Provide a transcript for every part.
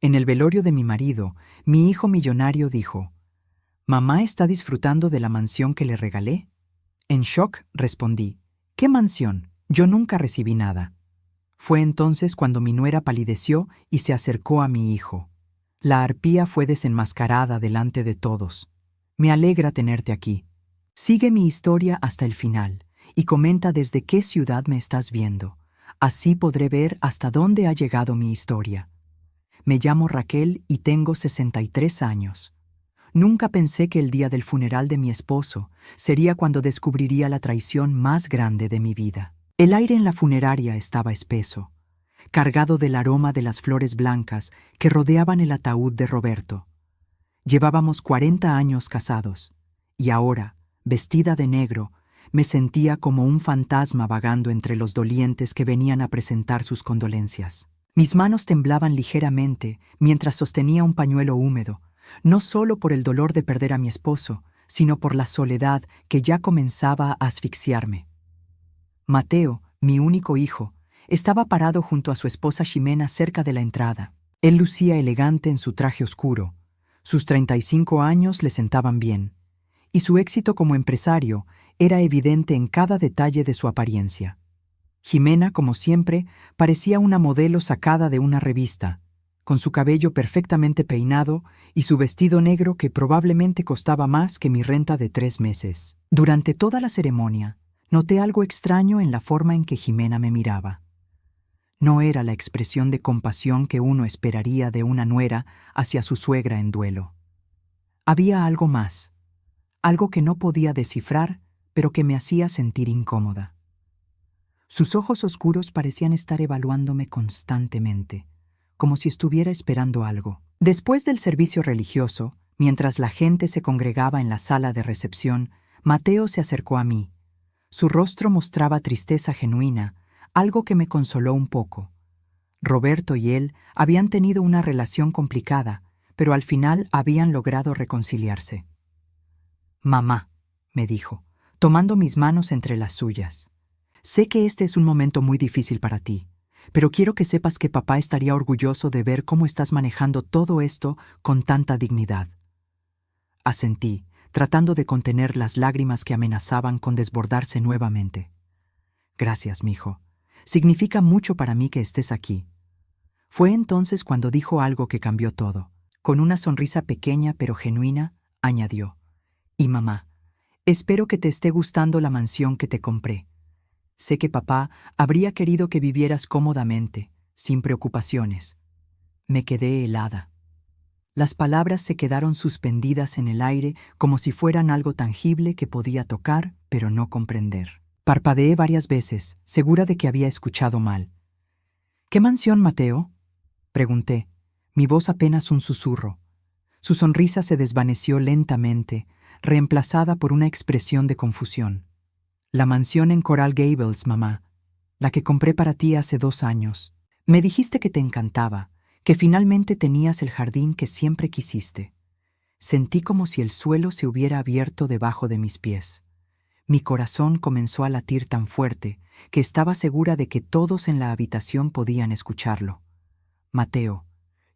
En el velorio de mi marido, mi hijo millonario dijo: «¿Mamá está disfrutando de la mansión que le regalé?». En shock respondí: «¿Qué mansión? Yo nunca recibí nada». Fue entonces cuando mi nuera palideció y se acercó a mi hijo. La arpía fue desenmascarada delante de todos. «Me alegra tenerte aquí. Sigue mi historia hasta el final y comenta desde qué ciudad me estás viendo. Así podré ver hasta dónde ha llegado mi historia. Me llamo Raquel y tengo 63 años. Nunca pensé que el día del funeral de mi esposo sería cuando descubriría la traición más grande de mi vida». El aire en la funeraria estaba espeso, cargado del aroma de las flores blancas que rodeaban el ataúd de Roberto. Llevábamos 40 años casados, y ahora, vestida de negro, me sentía como un fantasma vagando entre los dolientes que venían a presentar sus condolencias. Mis manos temblaban ligeramente mientras sostenía un pañuelo húmedo, no solo por el dolor de perder a mi esposo, sino por la soledad que ya comenzaba a asfixiarme. Mateo, mi único hijo, estaba parado junto a su esposa Ximena cerca de la entrada. Él lucía elegante en su traje oscuro. Sus 35 años le sentaban bien, y su éxito como empresario era evidente en cada detalle de su apariencia. Ximena, como siempre, parecía una modelo sacada de una revista, con su cabello perfectamente peinado y su vestido negro que probablemente costaba más que mi renta de 3 meses. Durante toda la ceremonia, noté algo extraño en la forma en que Ximena me miraba. No era la expresión de compasión que uno esperaría de una nuera hacia su suegra en duelo. Había algo más, algo que no podía descifrar, pero que me hacía sentir incómoda. Sus ojos oscuros parecían estar evaluándome constantemente, como si estuviera esperando algo. Después del servicio religioso, mientras la gente se congregaba en la sala de recepción, Mateo se acercó a mí. Su rostro mostraba tristeza genuina, algo que me consoló un poco. Roberto y él habían tenido una relación complicada, pero al final habían logrado reconciliarse. «Mamá», me dijo, tomando mis manos entre las suyas, «sé que este es un momento muy difícil para ti, pero quiero que sepas que papá estaría orgulloso de ver cómo estás manejando todo esto con tanta dignidad». Asentí, tratando de contener las lágrimas que amenazaban con desbordarse nuevamente. «Gracias, mijo. Significa mucho para mí que estés aquí». Fue entonces cuando dijo algo que cambió todo. Con una sonrisa pequeña pero genuina, añadió: «Y mamá, espero que te esté gustando la mansión que te compré. Sé que papá habría querido que vivieras cómodamente, sin preocupaciones». Me quedé helada. Las palabras se quedaron suspendidas en el aire como si fueran algo tangible que podía tocar, pero no comprender. Parpadeé varias veces, segura de que había escuchado mal. «¿Qué mansión, Mateo?», pregunté, mi voz apenas un susurro. Su sonrisa se desvaneció lentamente, reemplazada por una expresión de confusión. «La mansión en Coral Gables, mamá, la que compré para ti hace 2 años. Me dijiste que te encantaba, que finalmente tenías el jardín que siempre quisiste». Sentí como si el suelo se hubiera abierto debajo de mis pies. Mi corazón comenzó a latir tan fuerte que estaba segura de que todos en la habitación podían escucharlo. «Mateo,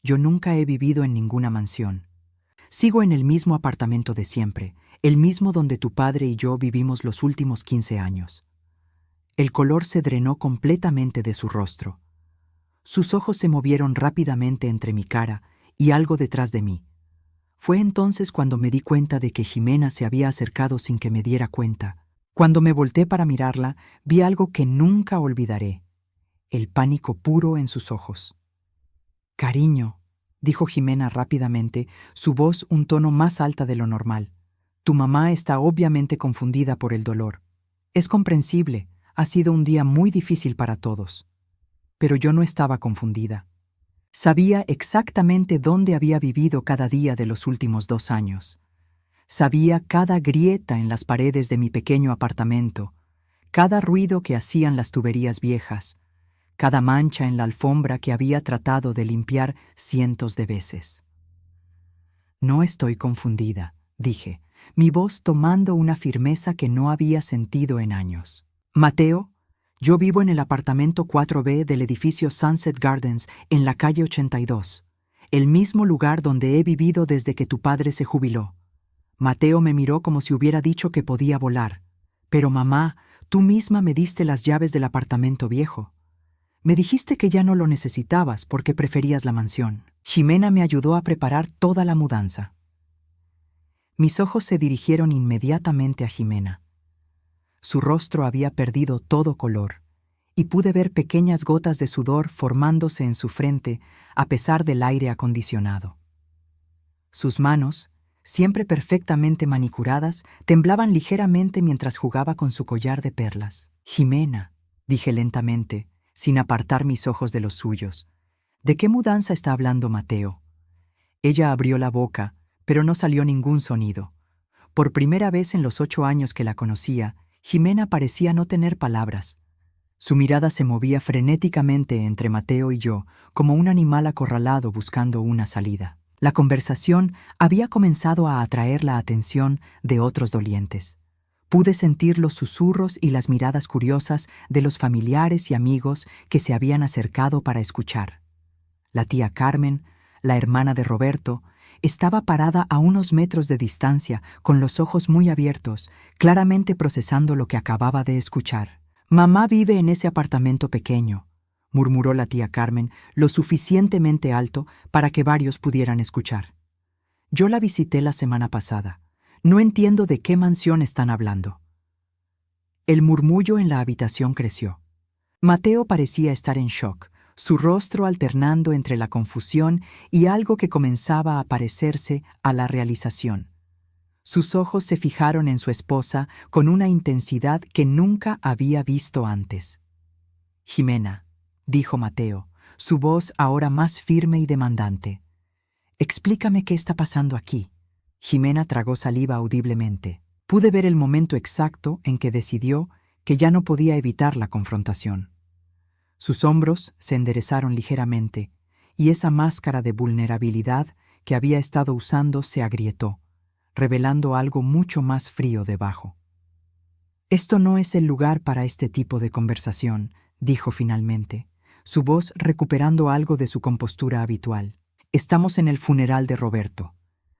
yo nunca he vivido en ninguna mansión. Sigo en el mismo apartamento de siempre, el mismo donde tu padre y yo vivimos los últimos 15 años». El color se drenó completamente de su rostro. Sus ojos se movieron rápidamente entre mi cara y algo detrás de mí. Fue entonces cuando me di cuenta de que Ximena se había acercado sin que me diera cuenta. Cuando me volteé para mirarla, vi algo que nunca olvidaré: el pánico puro en sus ojos. «Cariño», dijo Ximena rápidamente, su voz un tono más alta de lo normal, «tu mamá está obviamente confundida por el dolor. Es comprensible, ha sido un día muy difícil para todos». Pero yo no estaba confundida. Sabía exactamente dónde había vivido cada día de los últimos 2 años. Sabía cada grieta en las paredes de mi pequeño apartamento, cada ruido que hacían las tuberías viejas, cada mancha en la alfombra que había tratado de limpiar cientos de veces. «No estoy confundida», dije, mi voz tomando una firmeza que no había sentido en años. «Mateo, yo vivo en el apartamento 4B del edificio Sunset Gardens en la calle 82. el mismo lugar donde he vivido desde que tu padre se jubiló. Mateo me miró como si hubiera dicho que podía volar. Pero mamá, tú misma me diste las llaves del apartamento viejo. Me dijiste que ya no lo necesitabas porque preferías la mansión. Ximena me ayudó a preparar toda la mudanza. Mis ojos se dirigieron inmediatamente a Ximena. Su rostro había perdido todo color, y pude ver pequeñas gotas de sudor formándose en su frente a pesar del aire acondicionado. Sus manos, siempre perfectamente manicuradas, temblaban ligeramente mientras jugaba con su collar de perlas. «Ximena», dije lentamente, sin apartar mis ojos de los suyos, «¿de qué mudanza está hablando Mateo?» Ella abrió la boca, pero no salió ningún sonido. Por primera vez en los 8 años que la conocía, Ximena parecía no tener palabras. Su mirada se movía frenéticamente entre Mateo y yo, como un animal acorralado buscando una salida. La conversación había comenzado a atraer la atención de otros dolientes. Pude sentir los susurros y las miradas curiosas de los familiares y amigos que se habían acercado para escuchar. La tía Carmen, la hermana de Roberto, estaba parada a unos metros de distancia, con los ojos muy abiertos, claramente procesando lo que acababa de escuchar. «Mamá vive en ese apartamento pequeño», murmuró la tía Carmen, lo suficientemente alto para que varios pudieran escuchar. «Yo la visité la semana pasada. No entiendo de qué mansión están hablando». El murmullo en la habitación creció. Mateo parecía estar en shock, su rostro alternando entre la confusión y algo que comenzaba a parecerse a la realización. Sus ojos se fijaron en su esposa con una intensidad que nunca había visto antes. «Ximena», dijo Mateo, su voz ahora más firme y demandante. «Explícame qué está pasando aquí». Ximena tragó saliva audiblemente. Pude ver el momento exacto en que decidió que ya no podía evitar la confrontación. Sus hombros se enderezaron ligeramente, y esa máscara de vulnerabilidad que había estado usando se agrietó, revelando algo mucho más frío debajo. «Esto no es el lugar para este tipo de conversación», dijo finalmente, su voz recuperando algo de su compostura habitual. «Estamos en el funeral de Roberto.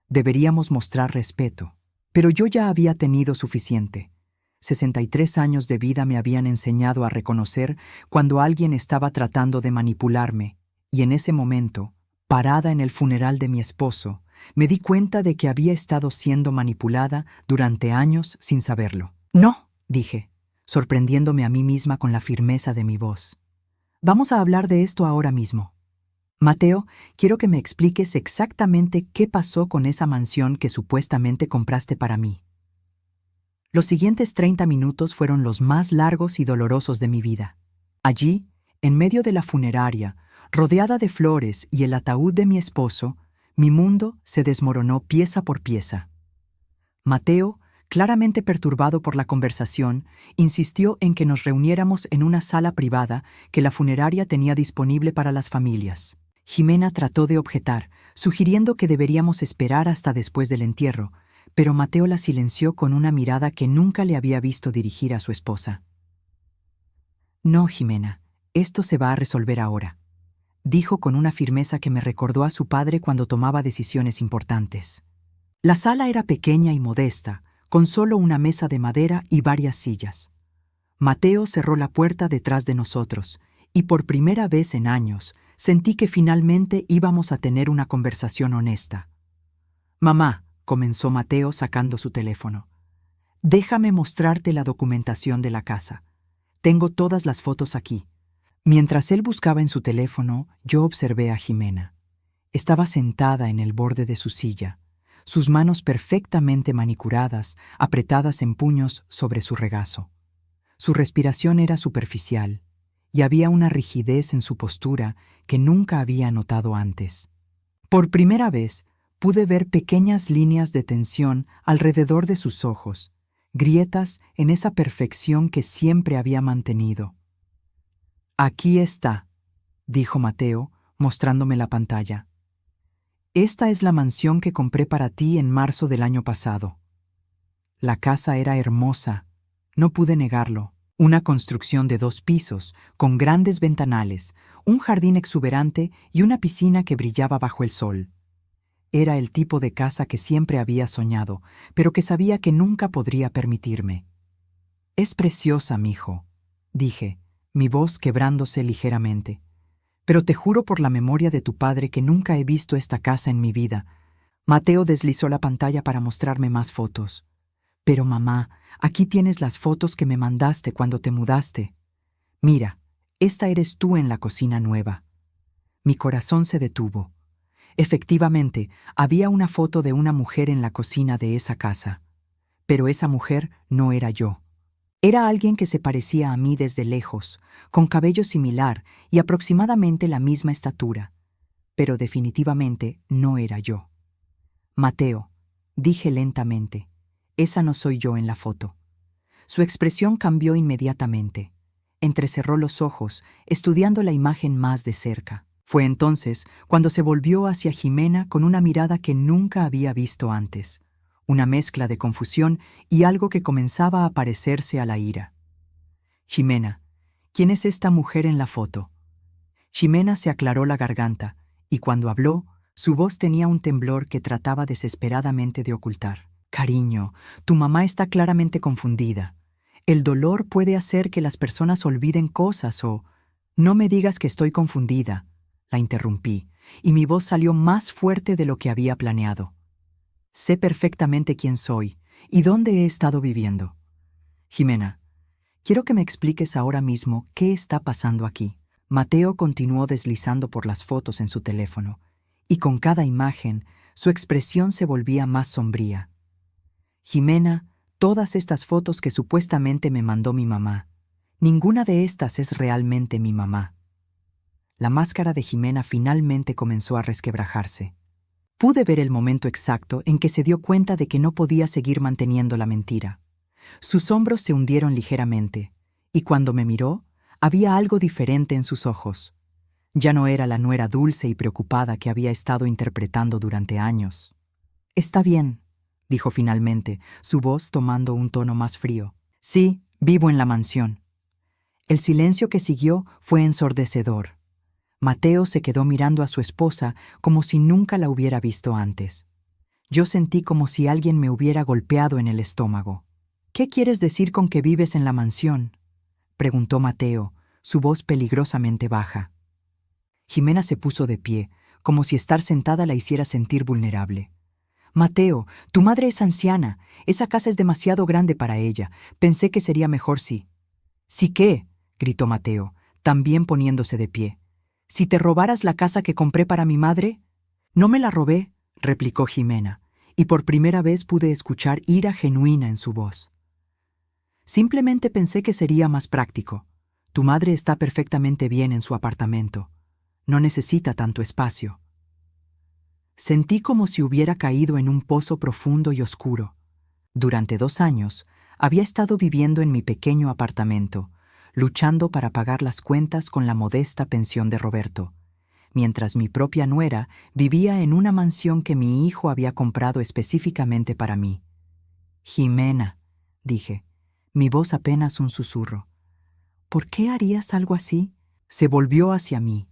Deberíamos mostrar respeto. Pero yo ya había tenido suficiente. 63 años de vida me habían enseñado a reconocer cuando alguien estaba tratando de manipularme, y en ese momento, parada en el funeral de mi esposo, me di cuenta de que había estado siendo manipulada durante años sin saberlo. «No», dije, sorprendiéndome a mí misma con la firmeza de mi voz. «Vamos a hablar de esto ahora mismo. Mateo, quiero que me expliques exactamente qué pasó con esa mansión que supuestamente compraste para mí». Los siguientes 30 minutos fueron los más largos y dolorosos de mi vida. Allí, en medio de la funeraria, rodeada de flores y el ataúd de mi esposo, mi mundo se desmoronó pieza por pieza. Mateo, claramente perturbado por la conversación, insistió en que nos reuniéramos en una sala privada que la funeraria tenía disponible para las familias. Ximena trató de objetar, sugiriendo que deberíamos esperar hasta después del entierro, pero Mateo la silenció con una mirada que nunca le había visto dirigir a su esposa. «No, Ximena, esto se va a resolver ahora», dijo con una firmeza que me recordó a su padre cuando tomaba decisiones importantes. La sala era pequeña y modesta, con solo una mesa de madera y varias sillas. Mateo cerró la puerta detrás de nosotros, y por primera vez en años sentí que finalmente íbamos a tener una conversación honesta. «Mamá», comenzó Mateo sacando su teléfono, «déjame mostrarte la documentación de la casa. Tengo todas las fotos aquí». Mientras él buscaba en su teléfono, yo observé a Ximena. Estaba sentada en el borde de su silla, sus manos perfectamente manicuradas, apretadas en puños sobre su regazo. Su respiración era superficial, y había una rigidez en su postura que nunca había notado antes. Por primera vez, pude ver pequeñas líneas de tensión alrededor de sus ojos, grietas en esa perfección que siempre había mantenido. «Aquí está», dijo Mateo, mostrándome la pantalla. «Esta es la mansión que compré para ti en marzo del año pasado». La casa era hermosa, no pude negarlo. Una construcción de 2 pisos, con grandes ventanales, un jardín exuberante y una piscina que brillaba bajo el sol. Era el tipo de casa que siempre había soñado, pero que sabía que nunca podría permitirme. «Es preciosa, mijo», dije, mi voz quebrándose ligeramente. «Pero te juro por la memoria de tu padre que nunca he visto esta casa en mi vida». Mateo deslizó la pantalla para mostrarme más fotos. «Pero mamá, aquí tienes las fotos que me mandaste cuando te mudaste. Mira, esta eres tú en la cocina nueva». Mi corazón se detuvo. Efectivamente, había una foto de una mujer en la cocina de esa casa. Pero esa mujer no era yo. Era alguien que se parecía a mí desde lejos, con cabello similar y aproximadamente la misma estatura. Pero definitivamente no era yo. «Mateo», dije lentamente, «esa no soy yo en la foto». Su expresión cambió inmediatamente. Entrecerró los ojos, estudiando la imagen más de cerca. Fue entonces cuando se volvió hacia Jimena con una mirada que nunca había visto antes, una mezcla de confusión y algo que comenzaba a parecerse a la ira. «Jimena, ¿quién es esta mujer en la foto?». Jimena se aclaró la garganta, y cuando habló, su voz tenía un temblor que trataba desesperadamente de ocultar. «Cariño, tu mamá está claramente confundida. El dolor puede hacer que las personas olviden cosas o...». «No me digas que estoy confundida», la interrumpí, y mi voz salió más fuerte de lo que había planeado. «Sé perfectamente quién soy y dónde he estado viviendo. Jimena, quiero que me expliques ahora mismo qué está pasando aquí». Mateo continuó deslizando por las fotos en su teléfono, y con cada imagen su expresión se volvía más sombría. «Jimena, todas estas fotos que supuestamente me mandó mi mamá, ninguna de estas es realmente mi mamá». La máscara de Jimena finalmente comenzó a resquebrajarse. Pude ver el momento exacto en que se dio cuenta de que no podía seguir manteniendo la mentira. Sus hombros se hundieron ligeramente, y cuando me miró, había algo diferente en sus ojos. Ya no era la nuera dulce y preocupada que había estado interpretando durante años. «Está bien», dijo finalmente, su voz tomando un tono más frío. «Sí, vivo en la mansión». El silencio que siguió fue ensordecedor. Mateo se quedó mirando a su esposa como si nunca la hubiera visto antes. Yo sentí como si alguien me hubiera golpeado en el estómago. «¿Qué quieres decir con que vives en la mansión?», preguntó Mateo, su voz peligrosamente baja. Jimena se puso de pie, como si estar sentada la hiciera sentir vulnerable. «Mateo, tu madre es anciana. Esa casa es demasiado grande para ella. Pensé que sería mejor si...». «¿Sí qué?», gritó Mateo, también poniéndose de pie. «¿Si te robaras la casa que compré para mi madre?». «No me la robé», replicó Jimena, y por primera vez pude escuchar ira genuina en su voz. «Simplemente pensé que sería más práctico. Tu madre está perfectamente bien en su apartamento. No necesita tanto espacio». Sentí como si hubiera caído en un pozo profundo y oscuro. Durante 2 años había estado viviendo en mi pequeño apartamento, luchando para pagar las cuentas con la modesta pensión de Roberto, mientras mi propia nuera vivía en una mansión que mi hijo había comprado específicamente para mí. «Jimena», dije, mi voz apenas un susurro, «¿por qué harías algo así?». Se volvió hacia mí,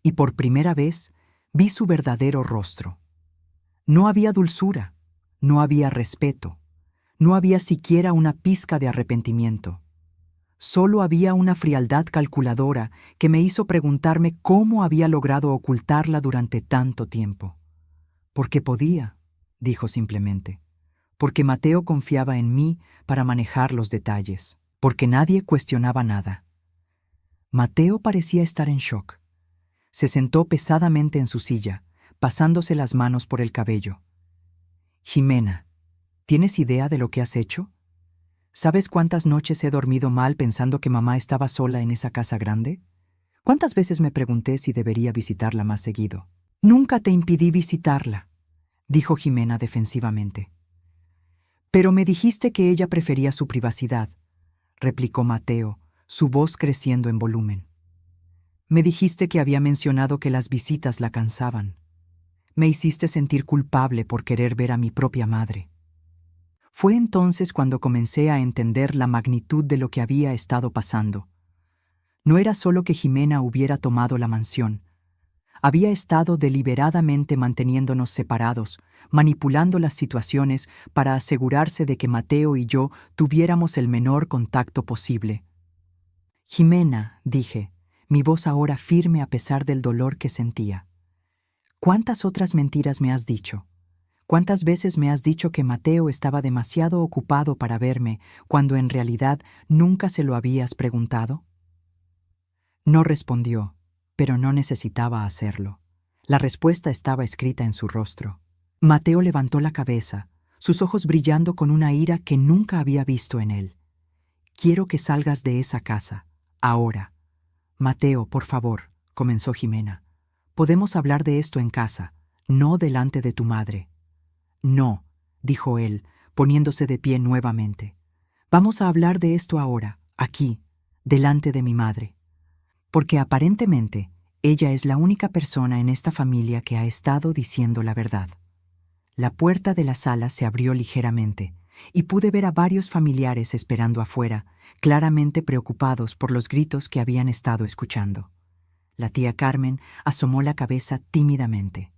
y por primera vez vi su verdadero rostro. No había dulzura, no había respeto, no había siquiera una pizca de arrepentimiento. Solo había una frialdad calculadora que me hizo preguntarme cómo había logrado ocultarla durante tanto tiempo. «Porque podía», dijo simplemente. «Porque Mateo confiaba en mí para manejar los detalles. Porque nadie cuestionaba nada». Mateo parecía estar en shock. Se sentó pesadamente en su silla, pasándose las manos por el cabello. «Jimena, ¿tienes idea de lo que has hecho? ¿Sabes cuántas noches he dormido mal pensando que mamá estaba sola en esa casa grande? ¿Cuántas veces me pregunté si debería visitarla más seguido?» «Nunca te impidí visitarla», dijo Jimena defensivamente. «Pero me dijiste que ella prefería su privacidad», replicó Mateo, su voz creciendo en volumen. «Me dijiste que había mencionado que las visitas la cansaban. Me hiciste sentir culpable por querer ver a mi propia madre». Fue entonces cuando comencé a entender la magnitud de lo que había estado pasando. No era solo que Jimena hubiera tomado la mansión. Había estado deliberadamente manteniéndonos separados, manipulando las situaciones para asegurarse de que Mateo y yo tuviéramos el menor contacto posible. Jimena, dije, mi voz ahora firme a pesar del dolor que sentía. ¿Cuántas otras mentiras me has dicho? ¿Cuántas veces me has dicho que Mateo estaba demasiado ocupado para verme, cuando en realidad nunca se lo habías preguntado? No respondió, pero no necesitaba hacerlo. La respuesta estaba escrita en su rostro. Mateo levantó la cabeza, sus ojos brillando con una ira que nunca había visto en él. «Quiero que salgas de esa casa, ahora». «Mateo, por favor», comenzó Jimena. «Podemos hablar de esto en casa, no delante de tu madre». «No», dijo él, poniéndose de pie nuevamente. «Vamos a hablar de esto ahora, aquí, delante de mi madre. Porque aparentemente ella es la única persona en esta familia que ha estado diciendo la verdad». La puerta de la sala se abrió ligeramente, y pude ver a varios familiares esperando afuera, claramente preocupados por los gritos que habían estado escuchando. La tía Carmen asomó la cabeza tímidamente.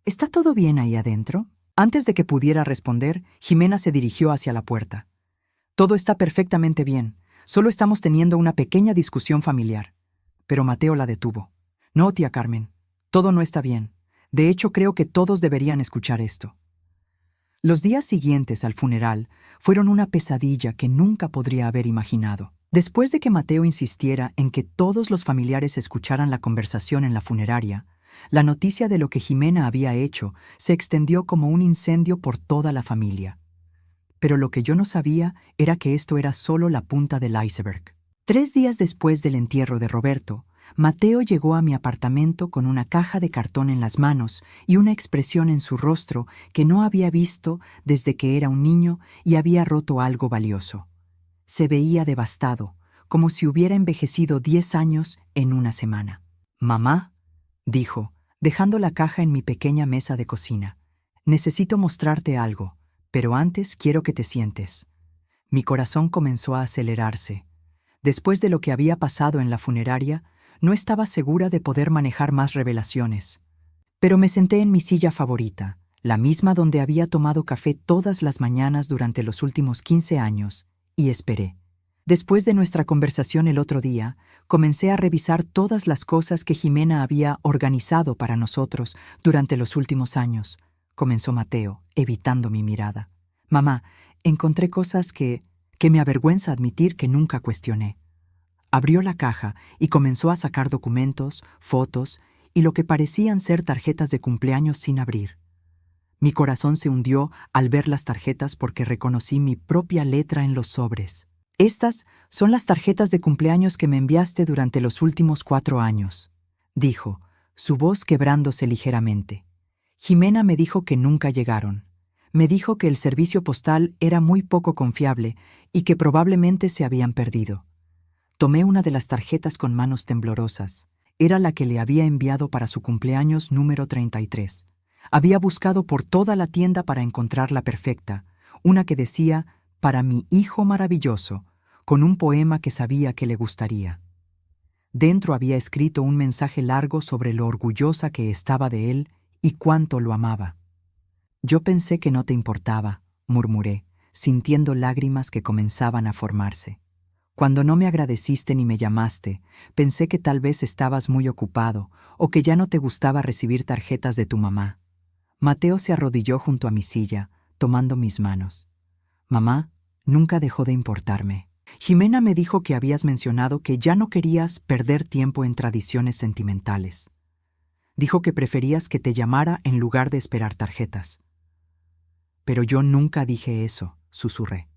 «¿Está todo bien ahí adentro?». Antes de que pudiera responder, Jimena se dirigió hacia la puerta. «Todo está perfectamente bien. Solo estamos teniendo una pequeña discusión familiar». Pero Mateo la detuvo. «No, tía Carmen. Todo no está bien. De hecho, creo que todos deberían escuchar esto». Los días siguientes al funeral fueron una pesadilla que nunca podría haber imaginado. Después de que Mateo insistiera en que todos los familiares escucharan la conversación en la funeraria, la noticia de lo que Jimena había hecho se extendió como un incendio por toda la familia. Pero lo que yo no sabía era que esto era solo la punta del iceberg. 3 días después del entierro de Roberto, Mateo llegó a mi apartamento con una caja de cartón en las manos y una expresión en su rostro que no había visto desde que era un niño y había roto algo valioso. Se veía devastado, como si hubiera envejecido 10 años en una semana. «Mamá», dijo, dejando la caja en mi pequeña mesa de cocina, «necesito mostrarte algo, pero antes quiero que te sientes». Mi corazón comenzó a acelerarse. Después de lo que había pasado en la funeraria, no estaba segura de poder manejar más revelaciones. Pero me senté en mi silla favorita, la misma donde había tomado café todas las mañanas durante los últimos 15 años, y esperé. Después de nuestra conversación el otro día, comencé a revisar todas las cosas que Jimena había organizado para nosotros durante los últimos años, comenzó Mateo, evitando mi mirada. «Mamá, encontré cosas que me avergüenza admitir que nunca cuestioné». Abrió la caja y comenzó a sacar documentos, fotos y lo que parecían ser tarjetas de cumpleaños sin abrir. Mi corazón se hundió al ver las tarjetas porque reconocí mi propia letra en los sobres. «Estas son las tarjetas de cumpleaños que me enviaste durante los últimos 4 años», dijo, su voz quebrándose ligeramente. «Jimena me dijo que nunca llegaron. Me dijo que el servicio postal era muy poco confiable y que probablemente se habían perdido». Tomé una de las tarjetas con manos temblorosas. Era la que le había enviado para su cumpleaños número 33. Había buscado por toda la tienda para encontrar la perfecta, una que decía «Para mi hijo maravilloso», con un poema que sabía que le gustaría. Dentro había escrito un mensaje largo sobre lo orgullosa que estaba de él y cuánto lo amaba. «Yo pensé que no te importaba», murmuré, sintiendo lágrimas que comenzaban a formarse. «Cuando no me agradeciste ni me llamaste, pensé que tal vez estabas muy ocupado o que ya no te gustaba recibir tarjetas de tu mamá». Mateo se arrodilló junto a mi silla, tomando mis manos. «Mamá, nunca dejó de importarme. Jimena me dijo que habías mencionado que ya no querías perder tiempo en tradiciones sentimentales. Dijo que preferías que te llamara en lugar de esperar tarjetas». «Pero yo nunca dije eso», susurré.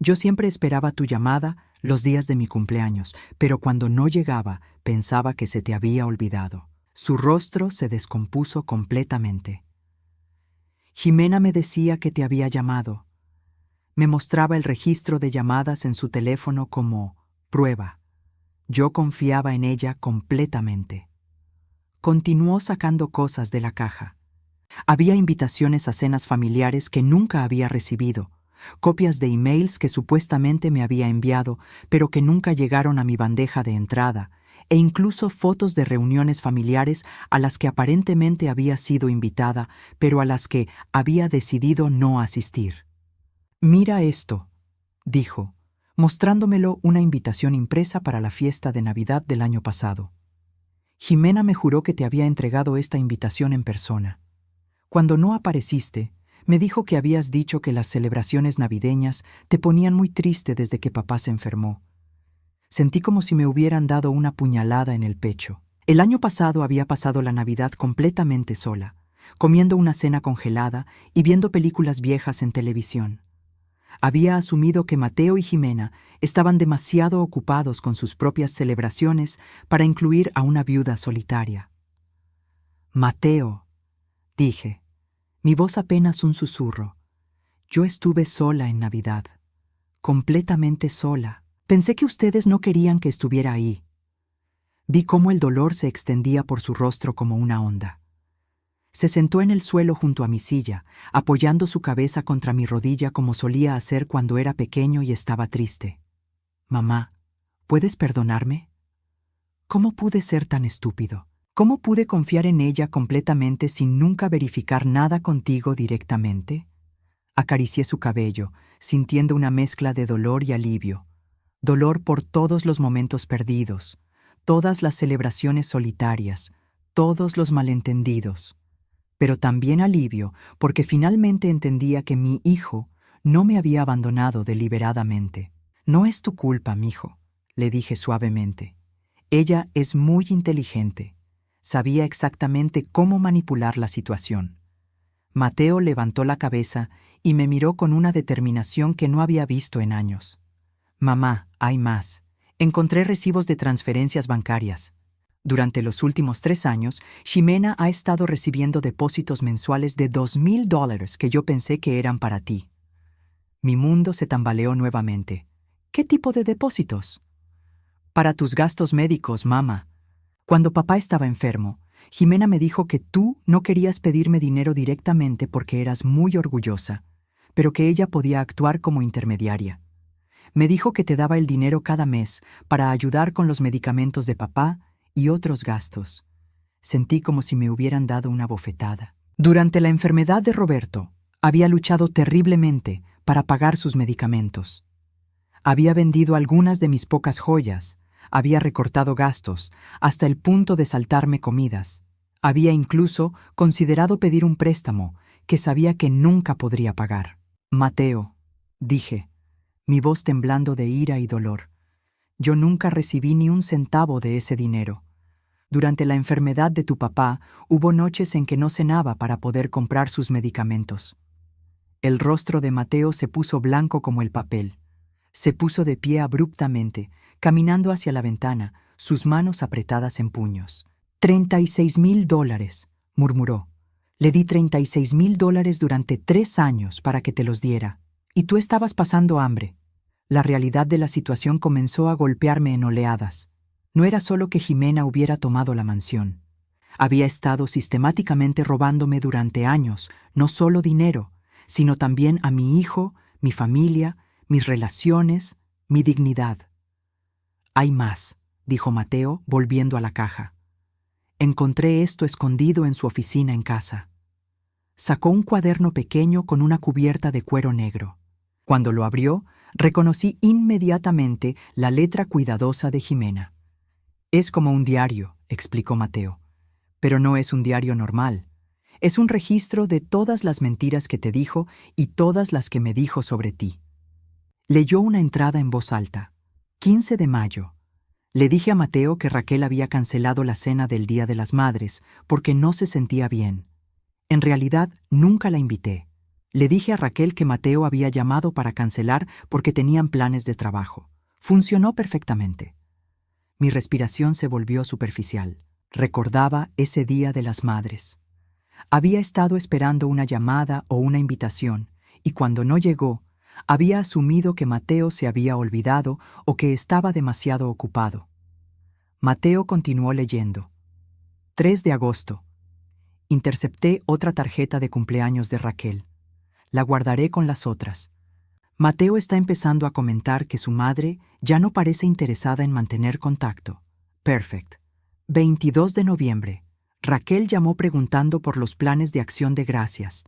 «Yo siempre esperaba tu llamada los días de mi cumpleaños, pero cuando no llegaba pensaba que se te había olvidado». Su rostro se descompuso completamente. «Jimena me decía que te había llamado. Me mostraba el registro de llamadas en su teléfono como prueba. Yo confiaba en ella completamente». Continuó sacando cosas de la caja. Había invitaciones a cenas familiares que nunca había recibido, copias de emails que supuestamente me había enviado, pero que nunca llegaron a mi bandeja de entrada, e incluso fotos de reuniones familiares a las que aparentemente había sido invitada, pero a las que había decidido no asistir. «Mira esto», dijo, mostrándomelo una invitación impresa para la fiesta de Navidad del año pasado. «Jimena me juró que te había entregado esta invitación en persona. Cuando no apareciste, me dijo que habías dicho que las celebraciones navideñas te ponían muy triste desde que papá se enfermó. Sentí como si me hubieran dado una puñalada en el pecho. El año pasado había pasado la Navidad completamente sola, comiendo una cena congelada y viendo películas viejas en televisión. Había asumido que Mateo y Jimena estaban demasiado ocupados con sus propias celebraciones para incluir a una viuda solitaria. «Mateo», dije, mi voz apenas un susurro. Yo estuve sola en Navidad, completamente sola. Pensé que ustedes no querían que estuviera ahí. Vi cómo el dolor se extendía por su rostro como una onda. Se sentó en el suelo junto a mi silla, apoyando su cabeza contra mi rodilla como solía hacer cuando era pequeño y estaba triste. «Mamá, ¿puedes perdonarme? ¿Cómo pude ser tan estúpido? ¿Cómo pude confiar en ella completamente sin nunca verificar nada contigo directamente?» Acaricié su cabello, sintiendo una mezcla de dolor y alivio. Dolor por todos los momentos perdidos, todas las celebraciones solitarias, todos los malentendidos. Pero también alivio porque finalmente entendía que mi hijo no me había abandonado deliberadamente. «No es tu culpa, mijo», le dije suavemente. «Ella es muy inteligente. Sabía exactamente cómo manipular la situación». Mateo levantó la cabeza y me miró con una determinación que no había visto en años. «Mamá, hay más. Encontré recibos de transferencias bancarias. Durante los últimos 3 años, Ximena ha estado recibiendo depósitos mensuales de $2,000 que yo pensé que eran para ti». Mi mundo se tambaleó nuevamente. «¿Qué tipo de depósitos?» «Para tus gastos médicos, mamá. Cuando papá estaba enfermo, Jimena me dijo que tú no querías pedirme dinero directamente porque eras muy orgullosa, pero que ella podía actuar como intermediaria. Me dijo que te daba el dinero cada mes para ayudar con los medicamentos de papá y otros gastos». Sentí como si me hubieran dado una bofetada. Durante la enfermedad de Roberto, había luchado terriblemente para pagar sus medicamentos. Había vendido algunas de mis pocas joyas, había recortado gastos, hasta el punto de saltarme comidas. Había incluso considerado pedir un préstamo que sabía que nunca podría pagar. «Mateo», dije, mi voz temblando de ira y dolor, «yo nunca recibí ni un centavo de ese dinero. Durante la enfermedad de tu papá, hubo noches en que no cenaba para poder comprar sus medicamentos». El rostro de Mateo se puso blanco como el papel. Se puso de pie abruptamente, caminando hacia la ventana, sus manos apretadas en puños. $36,000, murmuró. «Le di $36,000 durante 3 años para que te los diera. Y tú estabas pasando hambre». La realidad de la situación comenzó a golpearme en oleadas. No era solo que Jimena hubiera tomado la mansión. Había estado sistemáticamente robándome durante años, no solo dinero, sino también a mi hijo, mi familia, mis relaciones, mi dignidad. «Hay más», dijo Mateo, volviendo a la caja. «Encontré esto escondido en su oficina en casa». Sacó un cuaderno pequeño con una cubierta de cuero negro. Cuando lo abrió, reconocí inmediatamente la letra cuidadosa de Jimena. «Es como un diario», explicó Mateo. «Pero no es un diario normal. Es un registro de todas las mentiras que te dijo y todas las que me dijo sobre ti». Leyó una entrada en voz alta. 15 de mayo. Le dije a Mateo que Raquel había cancelado la cena del Día de las Madres porque no se sentía bien. En realidad, nunca la invité. Le dije a Raquel que Mateo había llamado para cancelar porque tenían planes de trabajo. Funcionó perfectamente. Mi respiración se volvió superficial. Recordaba ese Día de las Madres. Había estado esperando una llamada o una invitación, y cuando no llegó, había asumido que Mateo se había olvidado o que estaba demasiado ocupado. Mateo continuó leyendo. 3 de agosto. Intercepté otra tarjeta de cumpleaños de Raquel. La guardaré con las otras. Mateo está empezando a comentar que su madre ya no parece interesada en mantener contacto. Perfect. 22 de noviembre. Raquel llamó preguntando por los planes de acción de gracias.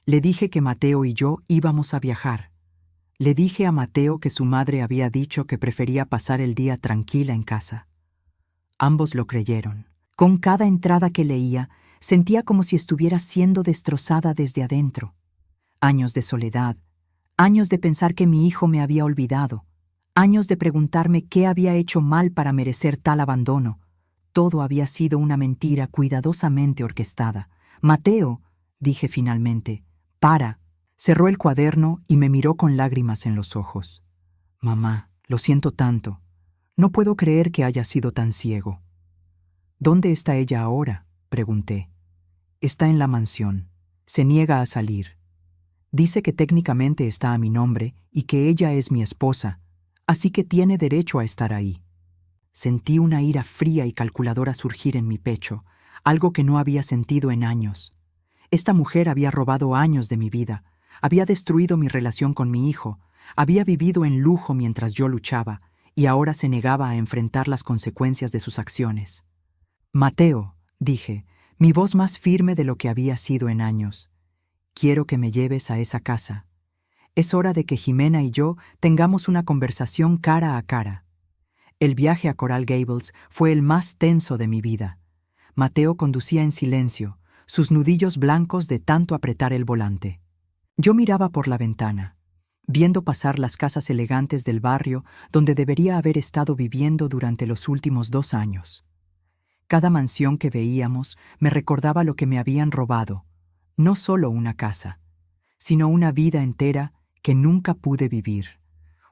Le dije que Mateo y yo íbamos a viajar. Le dije a Mateo que su madre había dicho que prefería pasar el día tranquila en casa. Ambos lo creyeron. Con cada entrada que leía, sentía como si estuviera siendo destrozada desde adentro. Años de soledad, años de pensar que mi hijo me había olvidado, años de preguntarme qué había hecho mal para merecer tal abandono. Todo había sido una mentira cuidadosamente orquestada. Mateo, dije finalmente, para. Cerró el cuaderno y me miró con lágrimas en los ojos. Mamá, lo siento tanto. No puedo creer que haya sido tan ciego. ¿Dónde está ella ahora?, pregunté. Está en la mansión. Se niega a salir. Dice que técnicamente está a mi nombre y que ella es mi esposa, así que tiene derecho a estar ahí. Sentí una ira fría y calculadora surgir en mi pecho, algo que no había sentido en años. Esta mujer había robado años de mi vida, había destruido mi relación con mi hijo, había vivido en lujo mientras yo luchaba, y ahora se negaba a enfrentar las consecuencias de sus acciones. Mateo, dije, mi voz más firme de lo que había sido en años. Quiero que me lleves a esa casa. Es hora de que Jimena y yo tengamos una conversación cara a cara. El viaje a Coral Gables fue el más tenso de mi vida. Mateo conducía en silencio, sus nudillos blancos de tanto apretar el volante. Yo miraba por la ventana, viendo pasar las casas elegantes del barrio donde debería haber estado viviendo durante los últimos 2 años. Cada mansión que veíamos me recordaba lo que me habían robado, no solo una casa, sino una vida entera que nunca pude vivir.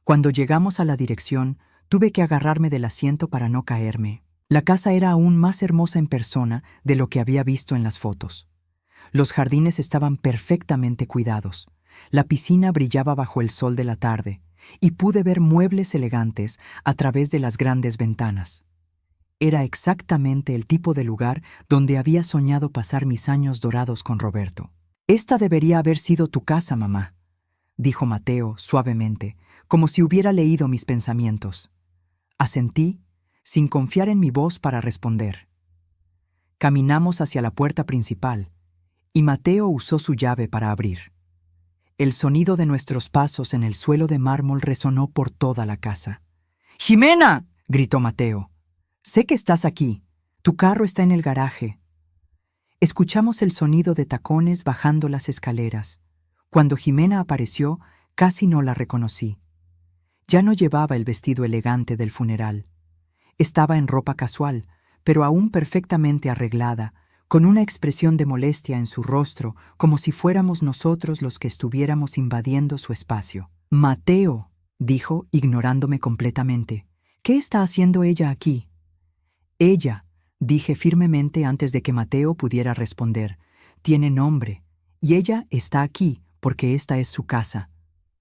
Cuando llegamos a la dirección, tuve que agarrarme del asiento para no caerme. La casa era aún más hermosa en persona de lo que había visto en las fotos. Los jardines estaban perfectamente cuidados. La piscina brillaba bajo el sol de la tarde, y pude ver muebles elegantes a través de las grandes ventanas. Era exactamente el tipo de lugar donde había soñado pasar mis años dorados con Roberto. «Esta debería haber sido tu casa, mamá», dijo Mateo suavemente, como si hubiera leído mis pensamientos. Asentí, sin confiar en mi voz para responder. Caminamos hacia la puerta principal, y Mateo usó su llave para abrir. El sonido de nuestros pasos en el suelo de mármol resonó por toda la casa. «¡Jimena!», gritó Mateo. «Sé que estás aquí. Tu carro está en el garaje». Escuchamos el sonido de tacones bajando las escaleras. Cuando Jimena apareció, casi no la reconocí. Ya no llevaba el vestido elegante del funeral. Estaba en ropa casual, pero aún perfectamente arreglada, con una expresión de molestia en su rostro, como si fuéramos nosotros los que estuviéramos invadiendo su espacio. «Mateo», dijo, ignorándome completamente. «¿Qué está haciendo ella aquí?» «Ella», dije firmemente antes de que Mateo pudiera responder, «tiene nombre, y ella está aquí porque esta es su casa».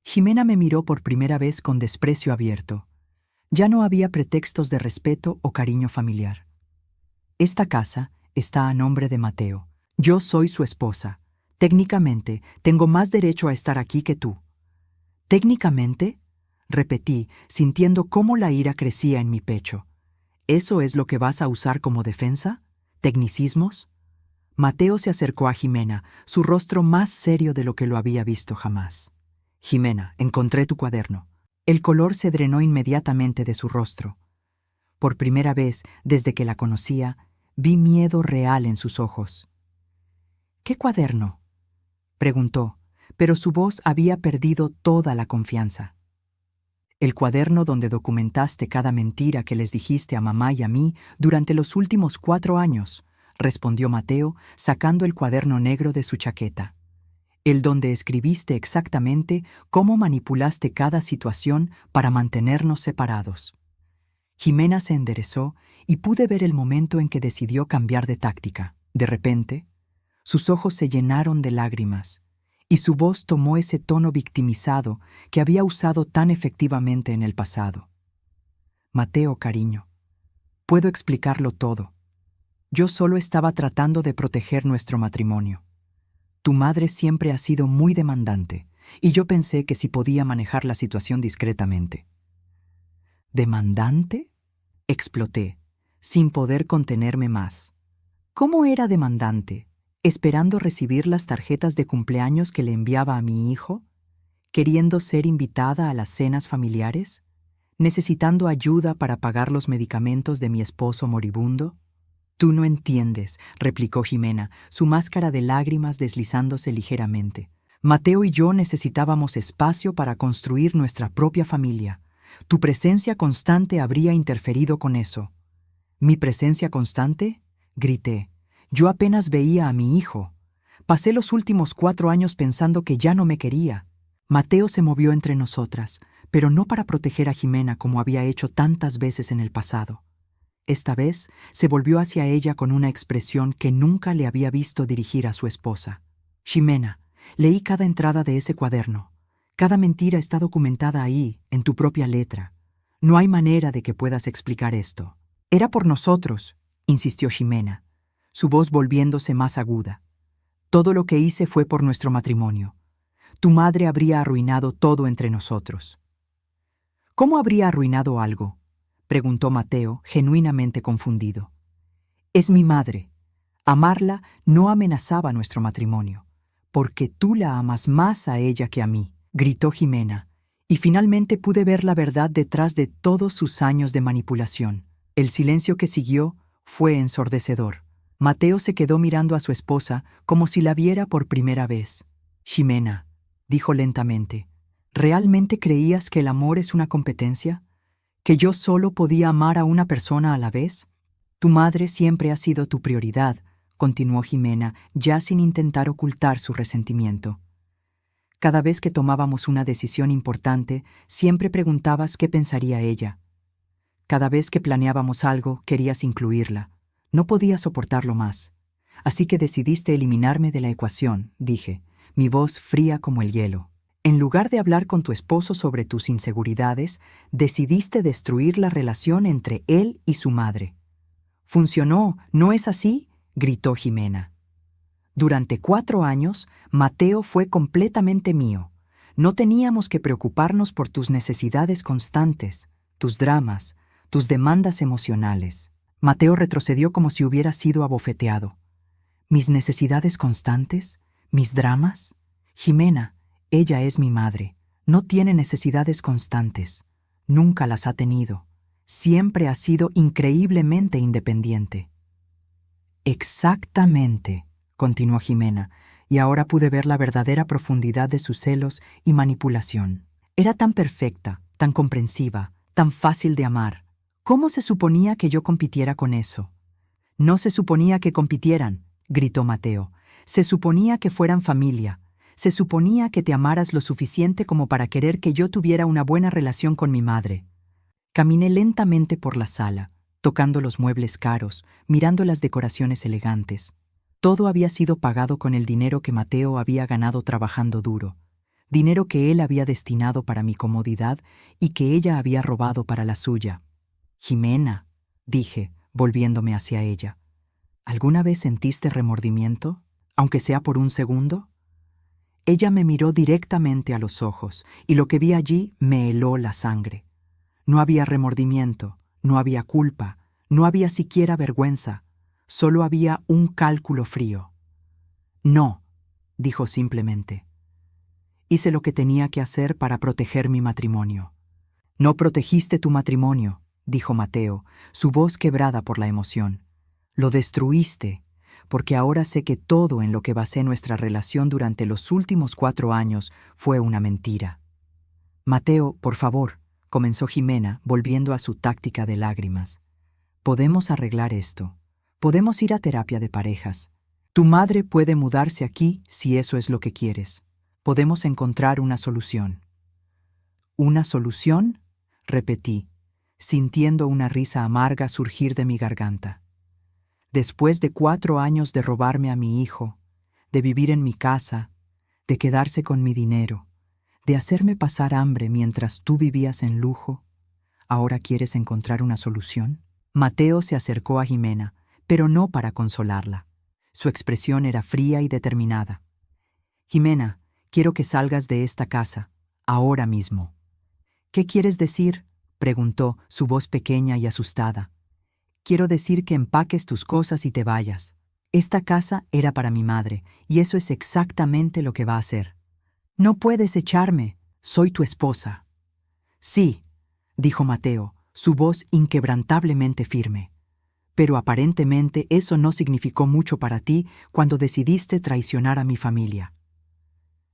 Jimena me miró por primera vez con desprecio abierto. Ya no había pretextos de respeto o cariño familiar. «Esta casa está a nombre de Mateo. Yo soy su esposa. Técnicamente, tengo más derecho a estar aquí que tú». «¿Técnicamente?», repetí, sintiendo cómo la ira crecía en mi pecho. ¿Eso es lo que vas a usar como defensa? ¿Tecnicismos? Mateo se acercó a Jimena, su rostro más serio de lo que lo había visto jamás. «Jimena, encontré tu cuaderno». El color se drenó inmediatamente de su rostro. Por primera vez, desde que la conocía, vi miedo real en sus ojos. «¿Qué cuaderno?», preguntó, pero su voz había perdido toda la confianza. «El cuaderno donde documentaste cada mentira que les dijiste a mamá y a mí durante los últimos 4 años», respondió Mateo, sacando el cuaderno negro de su chaqueta. «El donde escribiste exactamente cómo manipulaste cada situación para mantenernos separados». Jimena se enderezó y pude ver el momento en que decidió cambiar de táctica. De repente, sus ojos se llenaron de lágrimas, y su voz tomó ese tono victimizado que había usado tan efectivamente en el pasado. «Mateo, cariño, puedo explicarlo todo. Yo solo estaba tratando de proteger nuestro matrimonio. Tu madre siempre ha sido muy demandante, y yo pensé que si podía manejar la situación discretamente. ¿Demandante? Exploté, sin poder contenerme más. ¿Cómo era demandante? ¿Esperando recibir las tarjetas de cumpleaños que le enviaba a mi hijo? ¿Queriendo ser invitada a las cenas familiares? ¿Necesitando ayuda para pagar los medicamentos de mi esposo moribundo? Tú no entiendes, replicó Jimena, su máscara de lágrimas deslizándose ligeramente. Mateo y yo necesitábamos espacio para construir nuestra propia familia. Tu presencia constante habría interferido con eso. ¿Mi presencia constante? Grité. Yo apenas veía a mi hijo. Pasé los últimos 4 años pensando que ya no me quería. Mateo se movió entre nosotras, pero no para proteger a Jimena como había hecho tantas veces en el pasado. Esta vez se volvió hacia ella con una expresión que nunca le había visto dirigir a su esposa. Ximena, leí cada entrada de ese cuaderno. Cada mentira está documentada ahí, en tu propia letra. No hay manera de que puedas explicar esto. Era por nosotros, insistió Ximena, su voz volviéndose más aguda. Todo lo que hice fue por nuestro matrimonio. Tu madre habría arruinado todo entre nosotros. ¿Cómo habría arruinado algo?, preguntó Mateo, genuinamente confundido. Es mi madre. Amarla no amenazaba nuestro matrimonio, porque tú la amas más a ella que a mí, gritó Jimena, y finalmente pude ver la verdad detrás de todos sus años de manipulación. El silencio que siguió fue ensordecedor. Mateo se quedó mirando a su esposa como si la viera por primera vez. Ximena, dijo lentamente, ¿realmente creías que el amor es una competencia? ¿Que yo solo podía amar a una persona a la vez? Tu madre siempre ha sido tu prioridad, continuó Jimena, ya sin intentar ocultar su resentimiento. Cada vez que tomábamos una decisión importante, siempre preguntabas qué pensaría ella. Cada vez que planeábamos algo, querías incluirla. No podías soportarlo más. Así que decidiste eliminarme de la ecuación, dije, mi voz fría como el hielo. En lugar de hablar con tu esposo sobre tus inseguridades, decidiste destruir la relación entre él y su madre. «Funcionó, ¿no es así?», gritó Jimena. Durante 4 años, Mateo fue completamente mío. No teníamos que preocuparnos por tus necesidades constantes, tus dramas, tus demandas emocionales. Mateo retrocedió como si hubiera sido abofeteado. ¿Mis necesidades constantes? ¿Mis dramas? Jimena, ella es mi madre. No tiene necesidades constantes. Nunca las ha tenido. Siempre ha sido increíblemente independiente. Exactamente, continuó Jimena, y ahora pude ver la verdadera profundidad de sus celos y manipulación. Era tan perfecta, tan comprensiva, tan fácil de amar. ¿Cómo se suponía que yo compitiera con eso? No se suponía que compitieran, gritó Mateo. Se suponía que fueran familia. Se suponía que te amaras lo suficiente como para querer que yo tuviera una buena relación con mi madre. Caminé lentamente por la sala, tocando los muebles caros, mirando las decoraciones elegantes. Todo había sido pagado con el dinero que Mateo había ganado trabajando duro, dinero que él había destinado para mi comodidad y que ella había robado para la suya. Jimena, dije, volviéndome hacia ella, ¿alguna vez sentiste remordimiento, aunque sea por un segundo? Ella me miró directamente a los ojos, y lo que vi allí me heló la sangre. No había remordimiento, no había culpa, no había siquiera vergüenza, solo había un cálculo frío. No, dijo simplemente. Hice lo que tenía que hacer para proteger mi matrimonio. No protegiste tu matrimonio, dijo Mateo, su voz quebrada por la emoción. Lo destruiste, porque ahora sé que todo en lo que basé nuestra relación durante los últimos 4 años fue una mentira. Mateo, por favor, comenzó Jimena, volviendo a su táctica de lágrimas. Podemos arreglar esto. Podemos ir a terapia de parejas. Tu madre puede mudarse aquí si eso es lo que quieres. Podemos encontrar una solución. ¿Una solución?, repetí, sintiendo una risa amarga surgir de mi garganta. Después de 4 años de robarme a mi hijo, de vivir en mi casa, de quedarse con mi dinero, de hacerme pasar hambre mientras tú vivías en lujo, ¿ahora quieres encontrar una solución? Mateo se acercó a Jimena, pero no para consolarla. Su expresión era fría y determinada. Jimena, quiero que salgas de esta casa, ahora mismo. ¿Qué quieres decir?, preguntó, su voz pequeña y asustada. Quiero decir que empaques tus cosas y te vayas. Esta casa era para mi madre, y eso es exactamente lo que va a hacer. No puedes echarme, soy tu esposa. Sí, dijo Mateo, su voz inquebrantablemente firme. Pero aparentemente eso no significó mucho para ti cuando decidiste traicionar a mi familia.